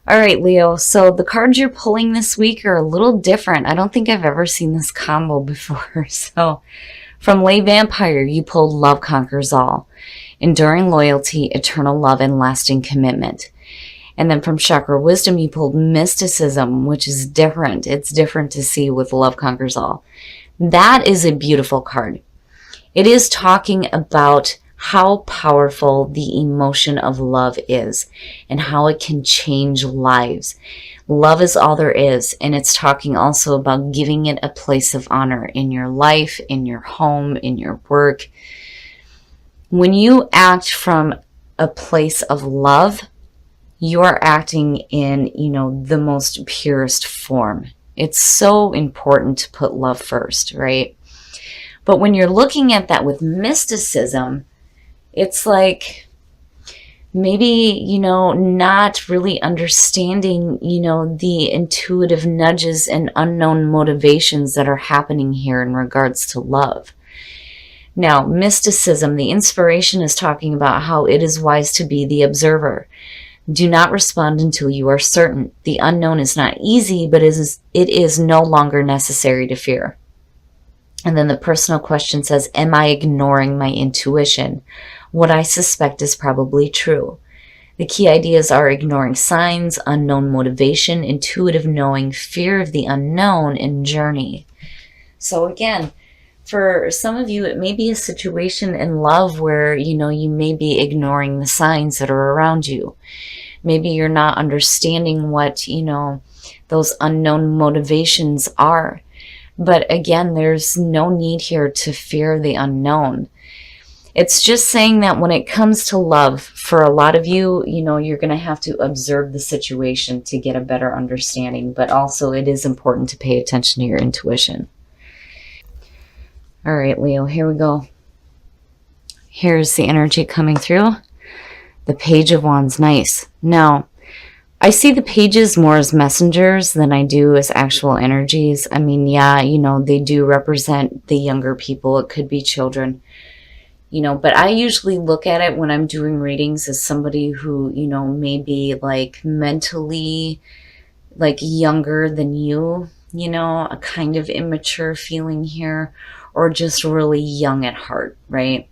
All right, Leo. So the cards you're pulling this week are a little different. I don't think I've ever seen this combo before. So from Lay Vampire, you pulled Love Conquers All, Enduring Loyalty, Eternal Love, and Lasting Commitment. And then from Chakra Wisdom, you pulled Mysticism, which is different. It's different to see with Love Conquers All. That is a beautiful card. It is talking about how powerful the emotion of love is and how it can change lives. Love is all there is, and it's talking also about giving it a place of honor in your life, in your home, in your work. When you act from a place of love, you are acting in, the most purest form. It's so important to put love first, right? But when you're looking at that with mysticism, it's like maybe, not really understanding, the intuitive nudges and unknown motivations that are happening here in regards to love. Now, mysticism, the inspiration is talking about how it is wise to be the observer. Do not respond until you are certain. The unknown is not easy, but it is no longer necessary to fear. And then the personal question says, am I ignoring my intuition? What I suspect is probably true. The key ideas are ignoring signs, unknown motivation, intuitive knowing, fear of the unknown, and journey. So again, for some of you, it may be a situation in love where, you may be ignoring the signs that are around you. Maybe you're not understanding what, those unknown motivations are. But again, there's no need here to fear the unknown. It's just saying that when it comes to love, for a lot of you, you're going to have to observe the situation to get a better understanding. But also it is important to pay attention to your intuition. All right, Leo, here we go. Here's the energy coming through. The Page of Wands, nice. Now, I see the pages more as messengers than I do as actual energies. I mean, yeah, they do represent the younger people. It could be children, but I usually look at it when I'm doing readings as somebody who, may be like mentally like younger than you, a kind of immature feeling here, or just really young at heart, right?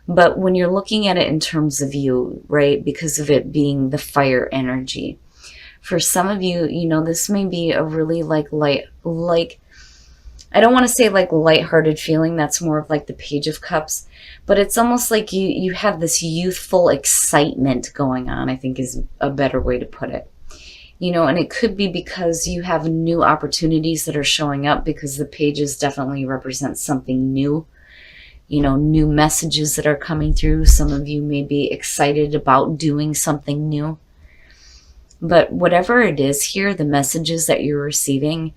But when you're looking at it in terms of you, right, because of it being the fire energy, for some of you, this may be a really like I don't want to say like lighthearted feeling. That's more of like the Page of Cups, but it's almost like you have this youthful excitement going on, I think is a better way to put it. And it could be because you have new opportunities that are showing up, because the pages definitely represent something new. New messages that are coming through. Some of you may be excited about doing something new. But whatever it is here, the messages that you're receiving,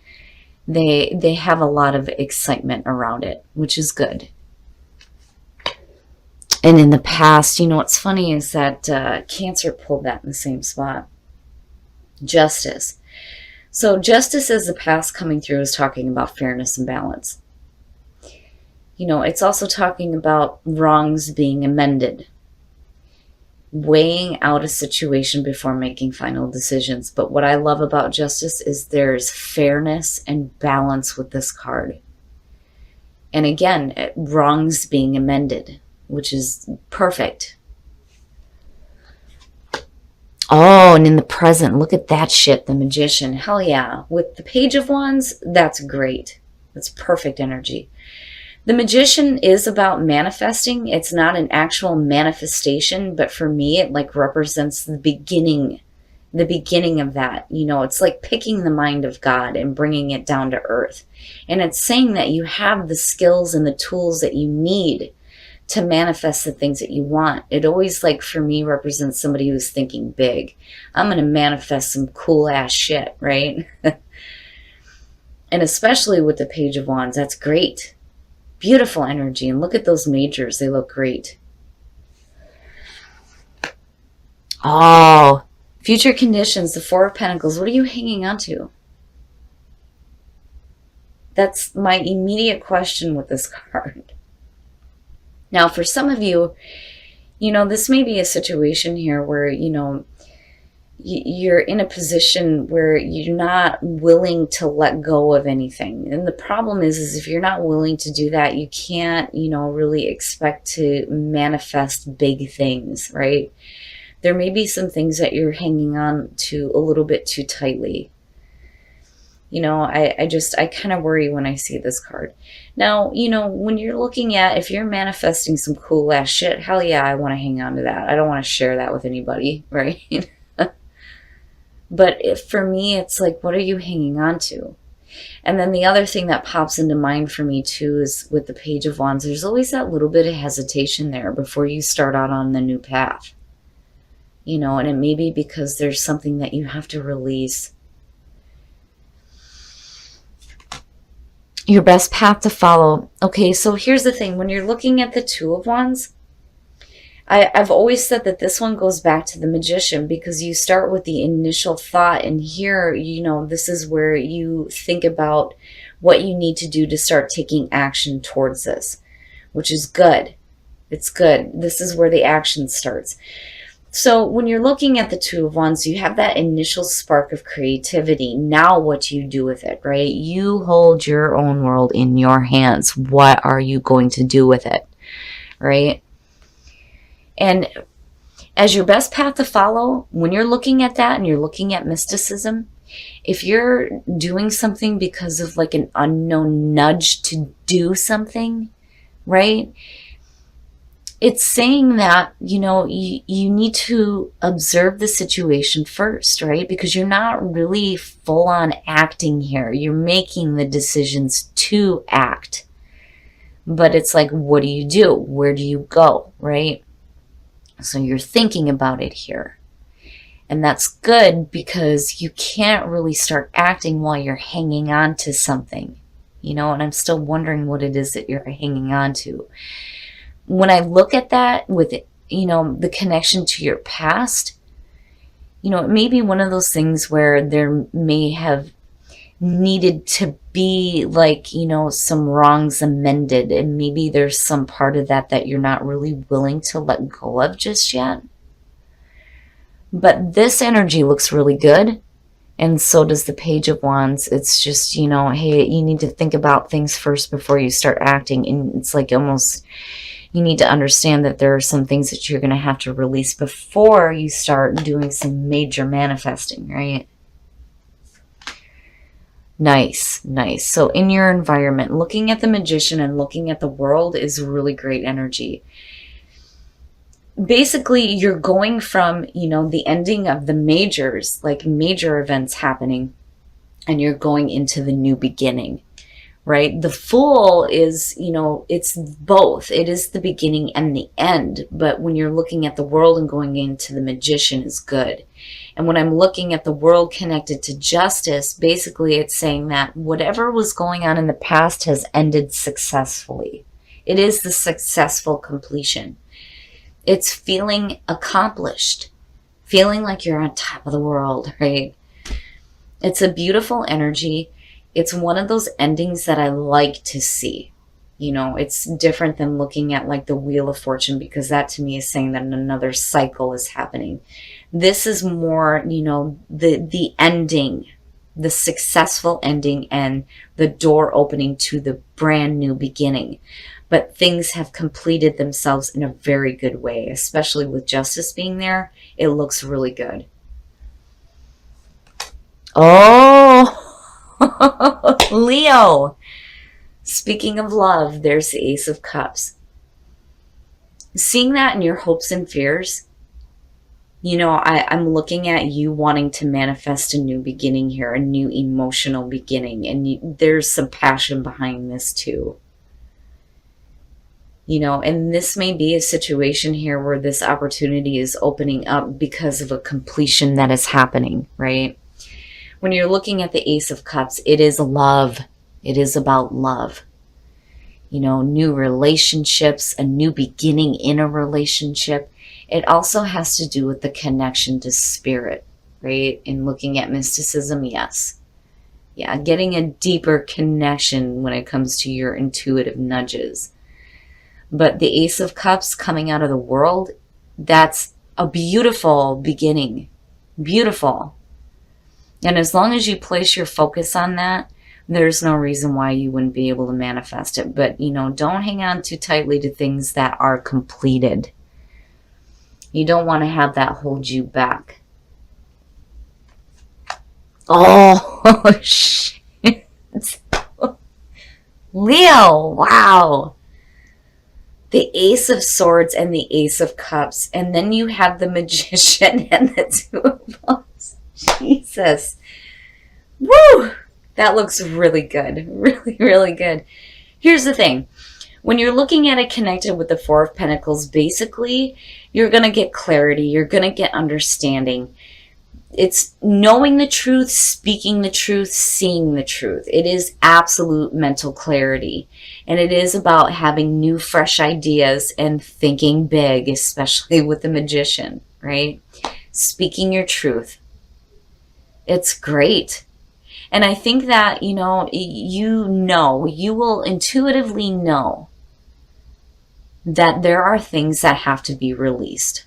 they have a lot of excitement around it, which is good. And in the past, what's funny is that Cancer pulled that in the same spot. Justice. So justice as the past coming through is talking about fairness and balance. It's also talking about wrongs being amended, weighing out a situation before making final decisions. But what I love about justice is there's fairness and balance with this card. And again, wrongs being amended, which is perfect. Oh, and in the present, look at that shit, the Magician. Hell yeah. With the Page of Wands, that's great. That's perfect energy. The Magician is about manifesting. It's not an actual manifestation, but for me, it like represents the beginning of that. It's like picking the mind of God and bringing it down to earth. And it's saying that you have the skills and the tools that you need to manifest the things that you want. It always, like, for me, represents somebody who's thinking big. I'm going to manifest some cool ass shit, right? And especially with the Page of Wands, that's great. Beautiful energy. And look at those majors. They look great. Oh, future conditions, the Four of Pentacles. What are you hanging on to? That's my immediate question with this card. Now, for some of you, this may be a situation here where, you you're in a position where you're not willing to let go of anything. And the problem is if you're not willing to do that, you can't, really expect to manifest big things, right? There may be some things that you're hanging on to a little bit too tightly. I kind of worry when I see this card. Now, when you're looking at, if you're manifesting some cool ass shit, hell yeah, I want to hang on to that. I don't want to share that with anybody, right? But for me, it's like, what are you hanging on to? And then the other thing that pops into mind for me too is with the Page of Wands, there's always that little bit of hesitation there before you start out on the new path. And it may be because there's something that you have to release. Your best path to follow. Okay, so here's the thing. When you're looking at the Two of Wands, I've always said that this one goes back to the Magician, because you start with the initial thought, and here, this is where you think about what you need to do to start taking action towards this, which is good. It's good. This is where the action starts. So when you're looking at the Two of Wands, you have that initial spark of creativity. Now what do you do with it, right? You hold your own world in your hands. What are you going to do with it, right? And as your best path to follow, when you're looking at that and you're looking at mysticism, if you're doing something because of like an unknown nudge to do something, right? It's saying that, you need to observe the situation first, right? Because you're not really full on acting here. You're making the decisions to act. But it's like, what do you do? Where do you go, right? So you're thinking about it here. And that's good, because you can't really start acting while you're hanging on to something, and I'm still wondering what it is that you're hanging on to. When I look at that with, the connection to your past, it may be one of those things where there may have needed to be like, some wrongs amended, and maybe there's some part of that you're not really willing to let go of just yet. But this energy looks really good, and so does the Page of Wands. It's just, hey, you need to think about things first before you start acting, and it's like almost, you need to understand that there are some things that you're going to have to release before you start doing some major manifesting, right? Nice. So in your environment, looking at the Magician and looking at the world is really great energy. Basically, you're going from, the ending of the majors, like major events happening, and you're going into the new beginning, right? The Fool is, it's both. It is the beginning and the end. But when you're looking at the world and going into the Magician is good. And when I'm looking at the world connected to justice, basically it's saying that whatever was going on in the past has ended successfully. It is the successful completion. It's feeling accomplished, feeling like you're on top of the world, right? It's a beautiful energy. It's one of those endings that I like to see. It's different than looking at like the Wheel of Fortune, because that to me is saying that another cycle is happening. This is more, the ending, the successful ending, and the door opening to the brand new beginning. But things have completed themselves in a very good way, especially with justice being there. It looks really good. Oh, Leo. Speaking of love, there's the Ace of Cups. Seeing that in your hopes and fears, I'm looking at you wanting to manifest a new beginning here, a new emotional beginning. And there's some passion behind this too. And this may be a situation here where this opportunity is opening up because of a completion that is happening, right? When you're looking at the Ace of Cups, it is love. It is about love. New relationships, a new beginning in a relationship. It also has to do with the connection to spirit, right? In looking at mysticism, yes. Yeah, getting a deeper connection when it comes to your intuitive nudges. But the Ace of Cups coming out of the world, that's a beautiful beginning. Beautiful. And as long as you place your focus on that, there's no reason why you wouldn't be able to manifest it. But, don't hang on too tightly to things that are completed. You don't want to have that hold you back. Oh, shit. Leo, wow. The Ace of Swords and the Ace of Cups. And then you have the Magician and the Two of Wands. Jesus. Woo! That looks really good. Really, really good. Here's the thing. When you're looking at it connected with the Four of Pentacles, basically, you're going to get clarity. You're going to get understanding. It's knowing the truth, speaking the truth, seeing the truth. It is absolute mental clarity. And it is about having new, fresh ideas and thinking big, especially with the Magician, right? Speaking your truth. It's great. And I think that, you will intuitively know that there are things that have to be released.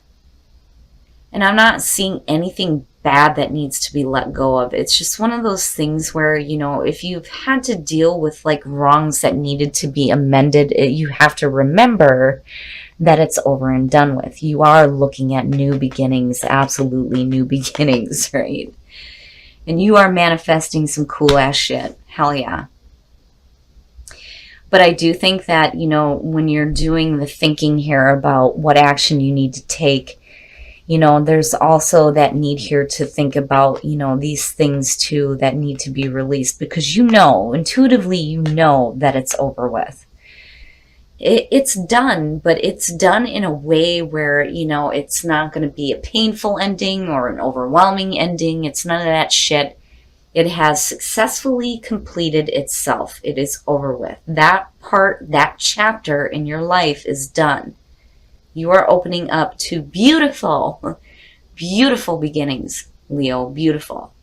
And I'm not seeing anything bad that needs to be let go of. It's just one of those things where, if you've had to deal with like wrongs that needed to be amended, you have to remember that it's over and done with. You are looking at new beginnings, absolutely new beginnings, right? And you are manifesting some cool ass shit. Hell yeah. But I do think that, when you're doing the thinking here about what action you need to take, there's also that need here to think about, these things too that need to be released, because intuitively that it's over with. It's done, but it's done in a way where, it's not going to be a painful ending or an overwhelming ending. It's none of that shit. It has successfully completed itself. It is over with. That part, that chapter in your life is done. You are opening up to beautiful, beautiful beginnings, Leo. Beautiful.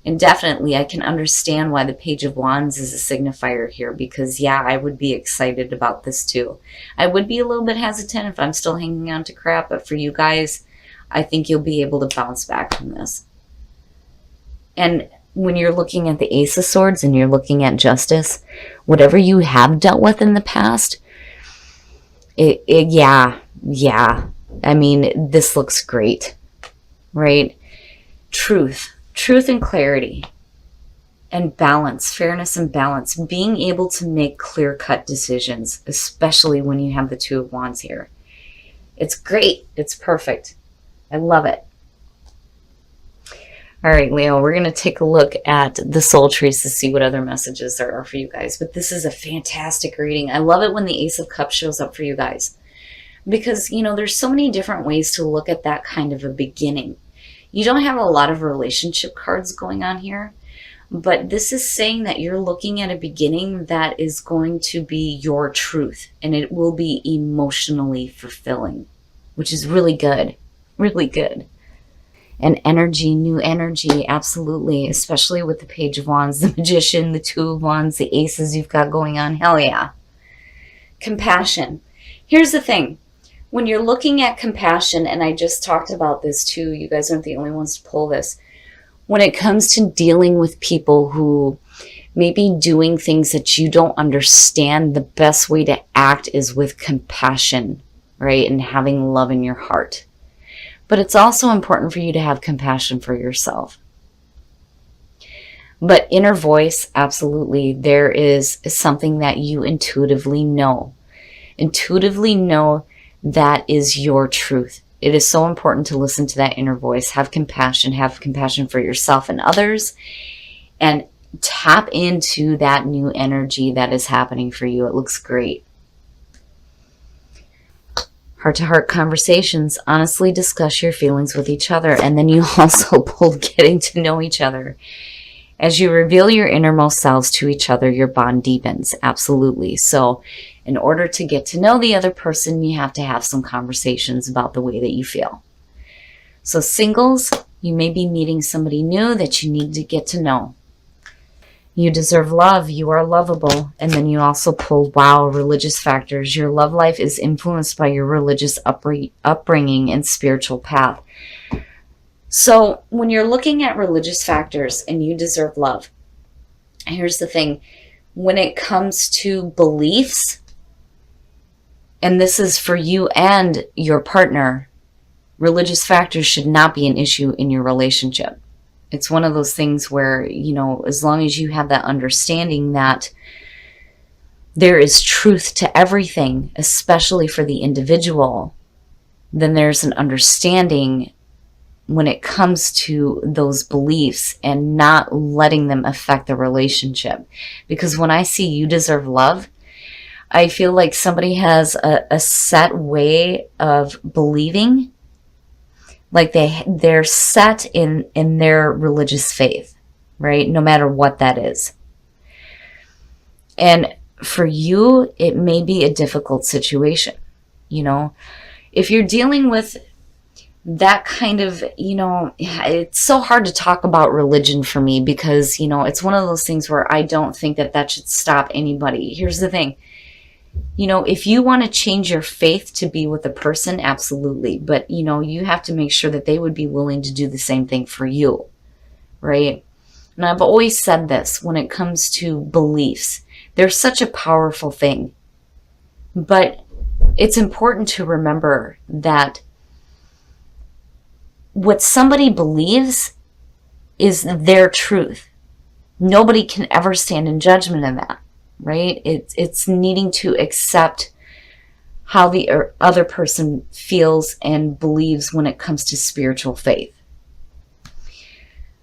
And definitely, I can understand why the Page of Wands is a signifier here, because, yeah, I would be excited about this too. I would be a little bit hesitant if I'm still hanging on to crap, but for you guys, I think you'll be able to bounce back from this. And when you're looking at the Ace of Swords and you're looking at justice, whatever you have dealt with in the past, yeah. I mean, this looks great, right? Truth and clarity and balance, fairness and balance, being able to make clear-cut decisions, especially when you have the Two of Wands here. It's great. It's perfect. I love it. All right, Leo, we're going to take a look at the soul trees to see what other messages there are for you guys. But this is a fantastic reading. I love it when the Ace of Cups shows up for you guys. Because, there's so many different ways to look at that kind of a beginning. You don't have a lot of relationship cards going on here. But this is saying that you're looking at a beginning that is going to be your truth. And it will be emotionally fulfilling. Which is really good. Really good. And energy, new energy, absolutely. Especially with the Page of Wands, the Magician, the Two of Wands, the Aces you've got going on. Hell yeah. Compassion. Here's the thing. When you're looking at compassion, and I just talked about this too, you guys aren't the only ones to pull this. When it comes to dealing with people who may be doing things that you don't understand, the best way to act is with compassion, right? And having love in your heart. But it's also important for you to have compassion for yourself. But inner voice, absolutely, there is something that you intuitively know. Intuitively know that is your truth. It is so important to listen to that inner voice. Have compassion for yourself and others, and tap into that new energy that is happening for you. It looks great. Heart-to-heart conversations. Honestly discuss your feelings with each other. And then you also pulled getting to know each other. As you reveal your innermost selves to each other, your bond deepens. Absolutely. So in order to get to know the other person, you have to have some conversations about the way that you feel. So singles, you may be meeting somebody new that you need to get to know. You deserve love. You are lovable. And then you also pulled, wow, religious factors. Your love life is influenced by your religious upbringing and spiritual path. So when you're looking at religious factors and you deserve love, here's the thing. When it comes to beliefs, and this is for you and your partner, religious factors should not be an issue in your relationship. It's one of those things where, as long as you have that understanding that there is truth to everything, especially for the individual, then there's an understanding when it comes to those beliefs and not letting them affect the relationship. Because when I see you deserve love, I feel like somebody has a set way of believing, like they're set in their religious faith, right? No matter what that is. And for you, it may be a difficult situation. If you're dealing with that kind of, it's so hard to talk about religion for me because, it's one of those things where I don't think that should stop anybody. Here's the thing. If you want to change your faith to be with a person, absolutely. But, you have to make sure that they would be willing to do the same thing for you, right? And I've always said this when it comes to beliefs. They're such a powerful thing. But it's important to remember that what somebody believes is their truth. Nobody can ever stand in judgment of that, right? It's needing to accept how the other person feels and believes when it comes to spiritual faith.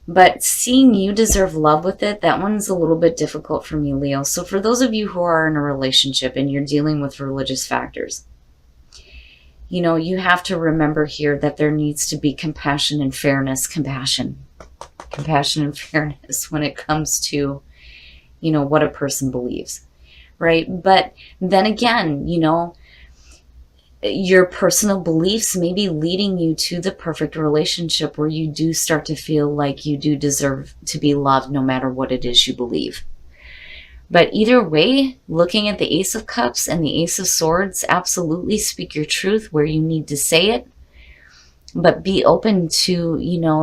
But seeing you deserve love with it, that one's a little bit difficult for me, Leo. So for those of you who are in a relationship and you're dealing with religious factors, you have to remember here that there needs to be compassion and fairness, compassion and fairness when it comes to, what a person believes, right? But then again, your personal beliefs may be leading you to the perfect relationship where you do start to feel like you do deserve to be loved no matter what it is you believe. But either way, looking at the Ace of Cups and the Ace of Swords, absolutely speak your truth where you need to say it. But be open to,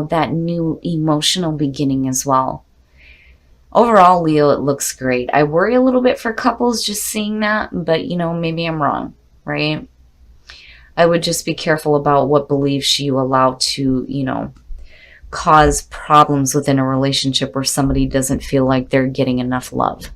that new emotional beginning as well. Overall, Leo, it looks great. I worry a little bit for couples just seeing that, but, maybe I'm wrong, right? I would just be careful about what beliefs you allow to, cause problems within a relationship where somebody doesn't feel like they're getting enough love.